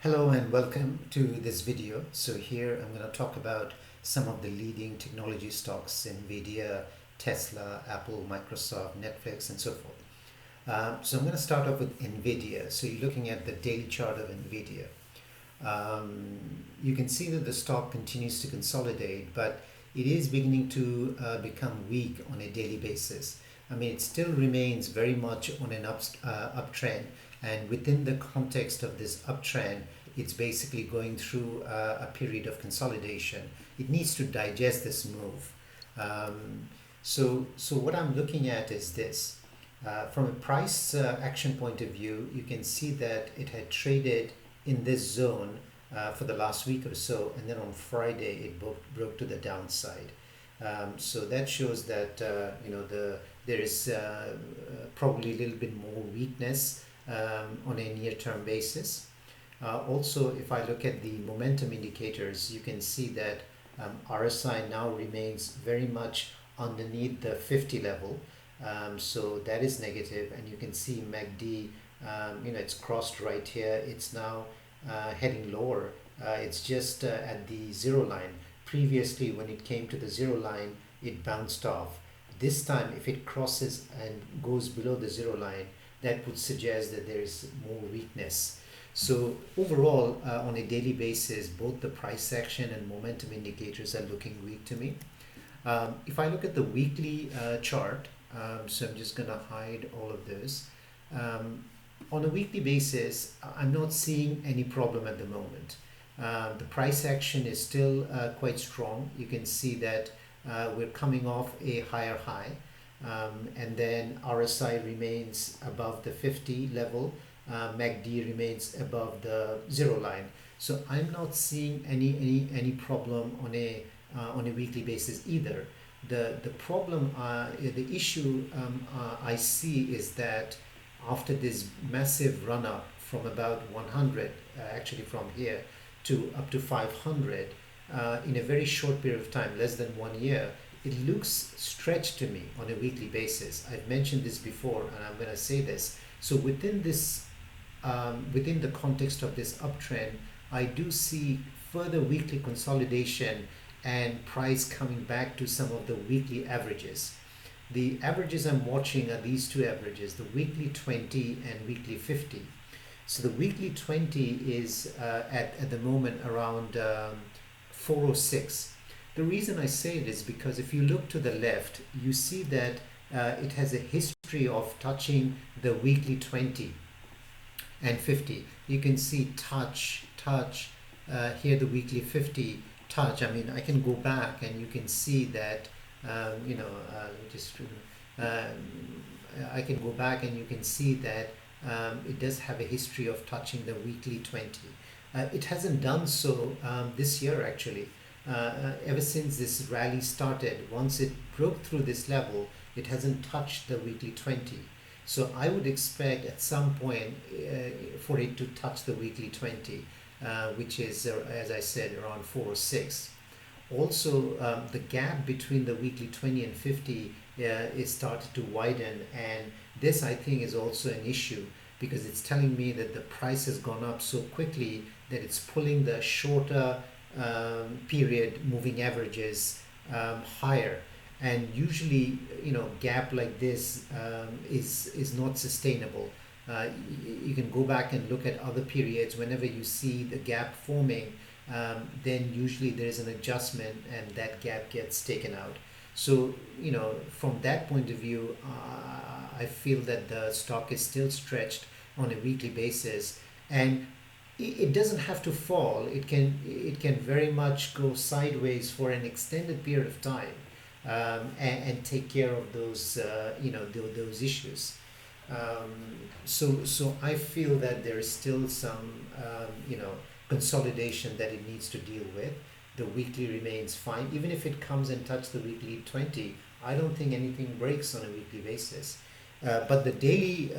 Hello and welcome to this video. So here I'm going to talk about some of the leading technology stocks: NVDA, Tesla, Apple, Microsoft, Netflix, and so forth. So I'm going to start off with NVIDIA. So you're looking at the daily chart of NVIDIA. You can see that the stock continues to consolidate, but it is beginning to become weak on a daily basis. I mean, it still remains very much on an uptrend, and within the context of this uptrend, it's basically going through a period of consolidation. It needs to digest this move. So what I'm looking at is this. From a price action point of view, you can see that it had traded in this zone for the last week or so, and then on Friday it broke to the downside. So that shows that there is probably a little bit more weakness on a near-term basis. Also, if I look at the momentum indicators, you can see that RSI now remains very much underneath the 50 level. So that is negative, and you can see MACD, it's crossed right here. It's now heading lower. It's just at the zero line. Previously, when it came to the zero line, it bounced off. This time, if it crosses and goes below the zero line, that would suggest that there is more weakness. So overall, on a daily basis, both the price action and momentum indicators are looking weak to me. If I look at the weekly chart, so I'm just going to hide all of this. On a weekly basis, I'm not seeing any problem at the moment. The price action is still quite strong. You can see that we're coming off a higher high, and then RSI remains above the 50 level. MACD remains above the zero line. So I'm not seeing any problem on a weekly basis either. The problem, the issue I see is that after this massive run up from about 100, actually from here to up to 500, in a very short period of time, less than 1 year, it looks stretched to me on a weekly basis. I've mentioned this before, and I'm going to say this. So within this, within the context of this uptrend, I do see further weekly consolidation and price coming back to some of the weekly averages. The averages I'm watching are these two averages, the weekly 20 and weekly 50. So the weekly 20 is at the moment around 406. The reason I say it is because if you look to the left, you see that it has a history of touching the weekly 20 and 50. You can see touch, here the weekly 50, touch. I mean, I can go back and you can see that, I can go back and you can see that it does have a history of touching the weekly 20. It hasn't done so this year actually. Ever since this rally started, once it broke through this level, it hasn't touched the weekly 20. So I would expect at some point for it to touch the weekly 20, which is, as I said, around 406. Also, the gap between the weekly 20 and 50 is started to widen, and this I think is also an issue because it's telling me that the price has gone up so quickly that it's pulling the shorter period moving averages higher. And usually, gap like this is not sustainable. You can go back and look at other periods. Whenever you see the gap forming, then usually there is an adjustment and that gap gets taken out. So, from that point of view, I feel that the stock is still stretched on a weekly basis, and it doesn't have to fall. It can very much go sideways for an extended period of time. And take care of those those issues. So I feel that there is still some consolidation that it needs to deal with. The weekly remains fine, even if it comes and touches the weekly 20. I don't think anything breaks on a weekly basis. But the daily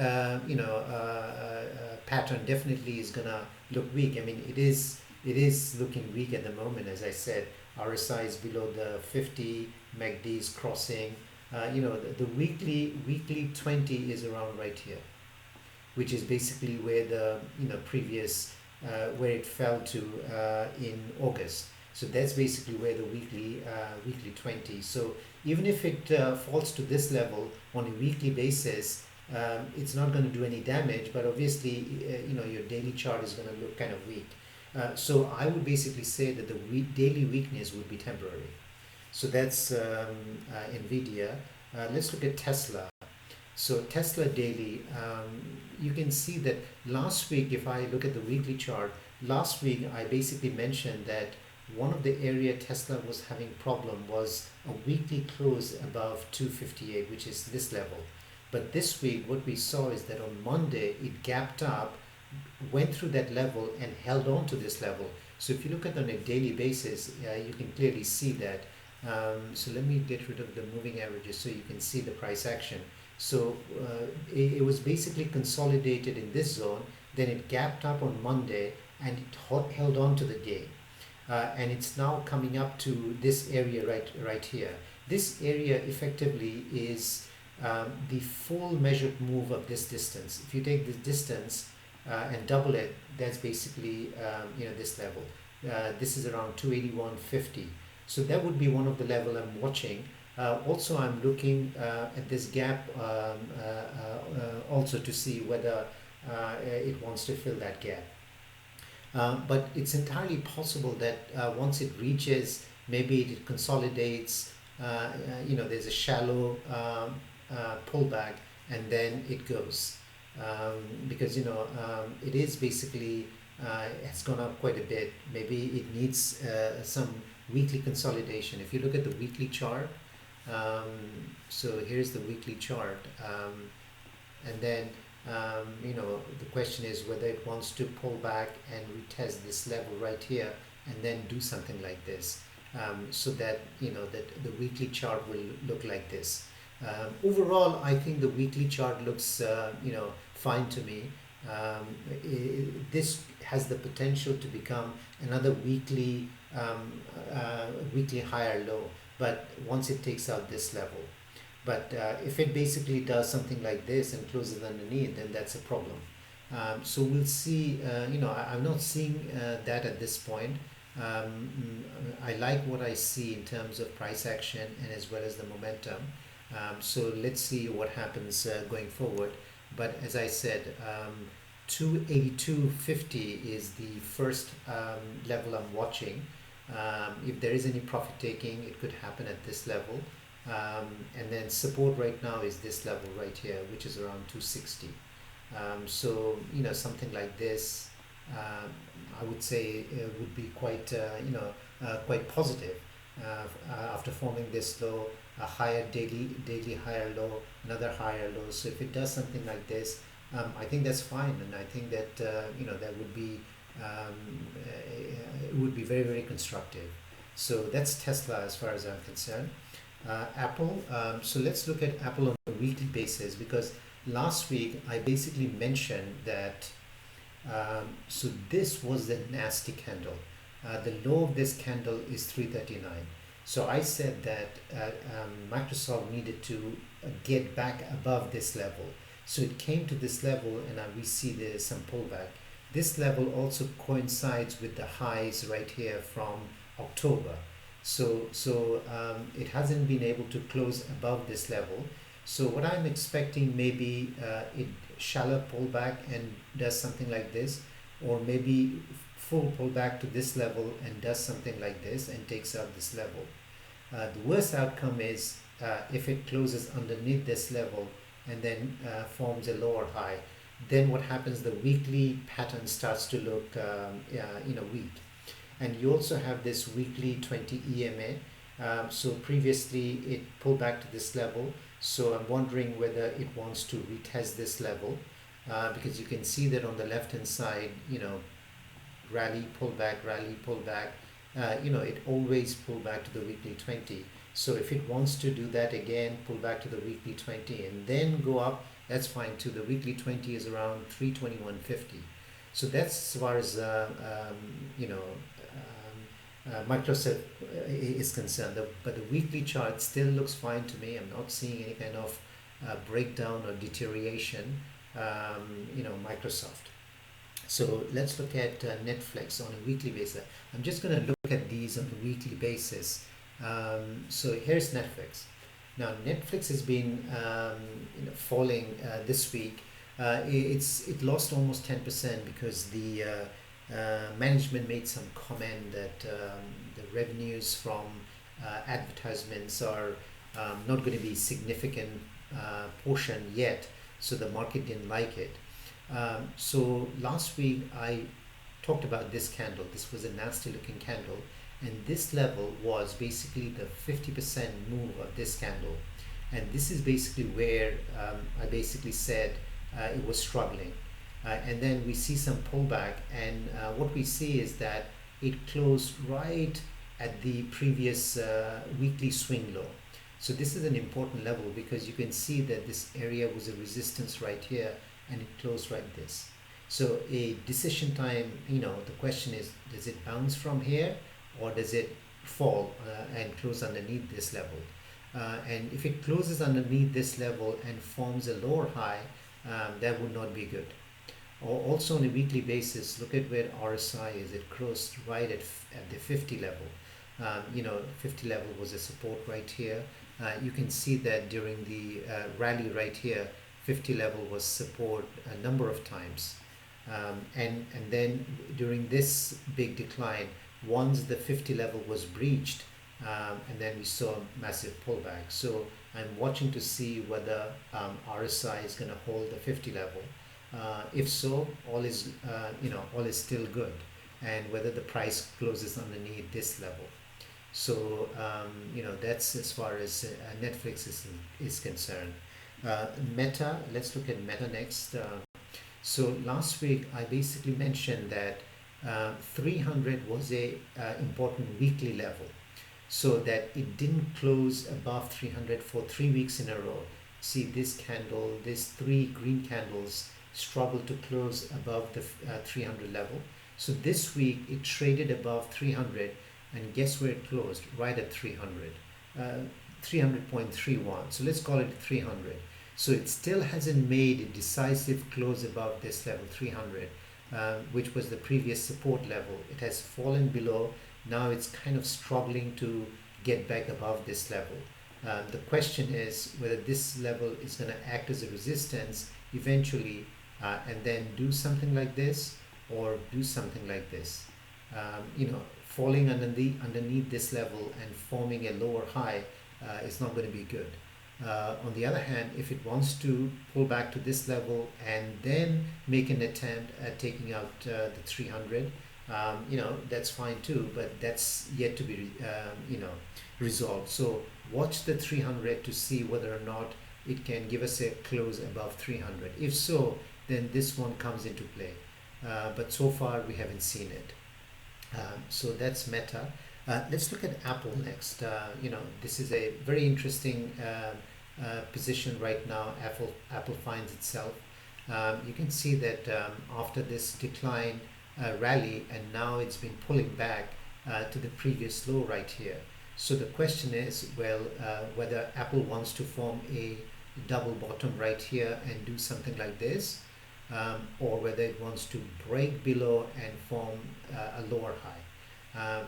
pattern definitely is gonna look weak. I mean, it is looking weak at the moment. As I said, RSI is below the 50, MACD is crossing. The weekly 20 is around right here, which is basically where the previous where it fell to in August. So that's basically where the weekly 20. So even if it falls to this level on a weekly basis, it's not going to do any damage. But obviously, your daily chart is going to look kind of weak. So I would basically say that the daily weakness would be temporary. So that's NVIDIA. Let's look at Tesla. So Tesla daily, you can see that last week, if I look at the weekly chart, last week I basically mentioned that one of the area Tesla was having problem was a weekly close above 258, which is this level. But this week, what we saw is that on Monday, it gapped up, went through that level and held on to this level. So if you look at it on a daily basis, you can clearly see that. So let me get rid of the moving averages so you can see the price action. So it was basically consolidated in this zone, then it gapped up on Monday and it held on to the gain. And it's now coming up to this area right here. This area effectively is the full measured move of this distance. If you take this distance and double it, that's basically this level. This is around 281.50. So that would be one of the level I'm watching. Also, I'm looking at this gap also to see whether it wants to fill that gap. But it's entirely possible that once it reaches, maybe it consolidates, there's a shallow pullback and then it goes. Because, it is basically, it's gone up quite a bit. Maybe it needs some weekly consolidation. If you look at the weekly chart, so here's the weekly chart, and then the question is whether it wants to pull back and retest this level right here and then do something like this, so that that the weekly chart will look like this. Overall, I think the weekly chart looks fine to me. This has the potential to become another weekly higher low, but once it takes out this level. But if it basically does something like this and closes underneath, then that's a problem. So we'll see. I'm not seeing that at this point. I like what I see in terms of price action and as well as the momentum. So let's see what happens going forward. But as I said, 282.50 is the first level I'm watching. If there is any profit taking, it could happen at this level. And then support right now is this level right here, which is around 260. So something like this, I would say would be quite quite positive. After forming this low, a higher daily higher low, another higher low. So if it does something like this, I think that's fine, and I think that that would be it would be very, very constructive. So that's Tesla as far as I'm concerned. Apple. So let's look at Apple on a weekly basis, because last week I basically mentioned that. So this was the nasty candle. The low of this candle is 339. So I said that Microsoft needed to get back above this level. So it came to this level, and we see there's some pullback. This level also coincides with the highs right here from October. So it hasn't been able to close above this level. So what I'm expecting, maybe it shallow pullback and does something like this, or maybe full pullback to this level and does something like this and takes out this level. The worst outcome is if it closes underneath this level and then forms a lower high. Then what happens? The weekly pattern starts to look weak. And you also have this weekly 20 EMA. So previously it pulled back to this level. So I'm wondering whether it wants to retest this level, because you can see that on the left hand side, rally, pull back, it always pull back to the weekly 20. So if it wants to do that again, pull back to the weekly 20 and then go up, that's fine too. The weekly 20 is around 321.50. So that's as far as Microsoft is concerned. But the weekly chart still looks fine to me. I'm not seeing any kind of breakdown or deterioration. Microsoft. So let's look at Netflix on a weekly basis. I'm just going to look at these on a weekly basis. So here's Netflix. Now Netflix has been falling this week. It lost almost 10% because the management made some comment that the revenues from advertisements are not going to be significant portion yet. So the market didn't like it. So last week I talked about this candle. This was a nasty looking candle, and this level was basically the 50% move of this candle, and this is basically where I basically said it was struggling, and then we see some pullback, and what we see is that it closed right at the previous weekly swing low. So this is an important level because you can see that this area was a resistance right here, and it closed right this. So a decision time, the question is, does it bounce from here or does it fall and close underneath this level? And if it closes underneath this level and forms a lower high, that would not be good. Also on a weekly basis, look at where RSI is. It closed right at the 50 level. 50 level was a support right here. You can see that during the rally right here, 50 level was support a number of times. And then during this big decline, once the 50 level was breached, and then we saw a massive pullback. So I'm watching to see whether RSI is going to hold the 50 level. If so, all is still good, and whether the price closes underneath this level. So that's as far as Netflix is concerned. Meta, let's look at Meta next. So last week I basically mentioned that 300 was a important weekly level, so that it didn't close above 300 for 3 weeks in a row. See this candle, these three green candles struggled to close above the 300 level. So this week it traded above 300, and guess where it closed? Right at 300, 300.31. So let's call it 300. So it still hasn't made a decisive close above this level 300, which was the previous support level. It has fallen below. Now it's kind of struggling to get back above this level. The question is whether this level is going to act as a resistance eventually, and then do something like this or do something like this. Falling underneath this level and forming a lower high is not going to be good. On the other hand, if it wants to pull back to this level and then make an attempt at taking out the 300, that's fine too, but that's yet to be resolved. So watch the 300 to see whether or not it can give us a close above 300. If so, then this one comes into play, but so far we haven't seen it. So that's Meta. Let's look at Apple next. This is a very interesting position right now. Apple finds itself. You can see that after this decline rally, and now it's been pulling back to the previous low right here. So the question is, whether Apple wants to form a double bottom right here and do something like this, or whether it wants to break below and form a lower high.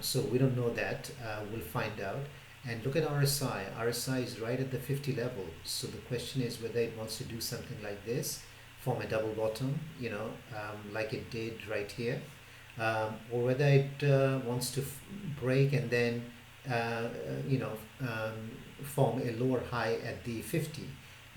So we don't know that. We'll find out. And look at RSI. RSI is right at the 50 level. So the question is whether it wants to do something like this, form a double bottom, like it did right here, or whether it wants to break and then form a lower high at the 50.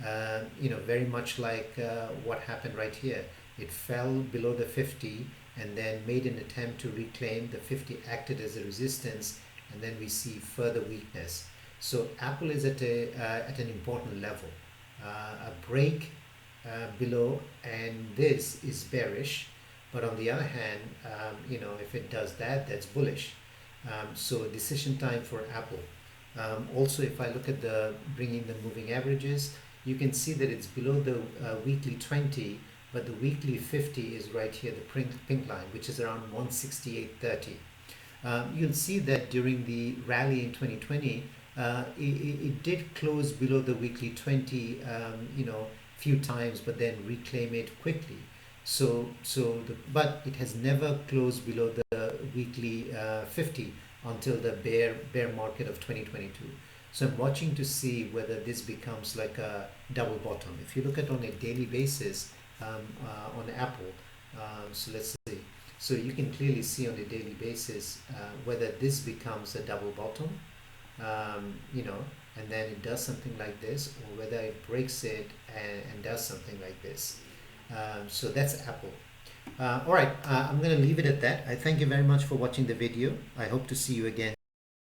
Very much like what happened right here. It fell below the 50 and then made an attempt to reclaim. The 50 acted as a resistance, and then we see further weakness. So Apple is at an important level. A break below, and this is bearish, but on the other hand, if it does that, that's bullish. So decision time for Apple. Also, if I look at bringing the moving averages, you can see that it's below the weekly 20, but the weekly 50 is right here, the pink line, which is around 168.30. You'll see that during the rally in 2020, it did close below the weekly 20, few times, but then reclaim it quickly. But it has never closed below the weekly 50 until the bear market of 2022. So I'm watching to see whether this becomes like a double bottom. If you look at on a daily basis on Apple, so let's see. So you can clearly see on a daily basis whether this becomes a double bottom, you know, and then it does something like this, or whether it breaks it and does something like this. So that's Apple. All right, I'm going to leave it at that. I thank you very much for watching the video. I hope to see you again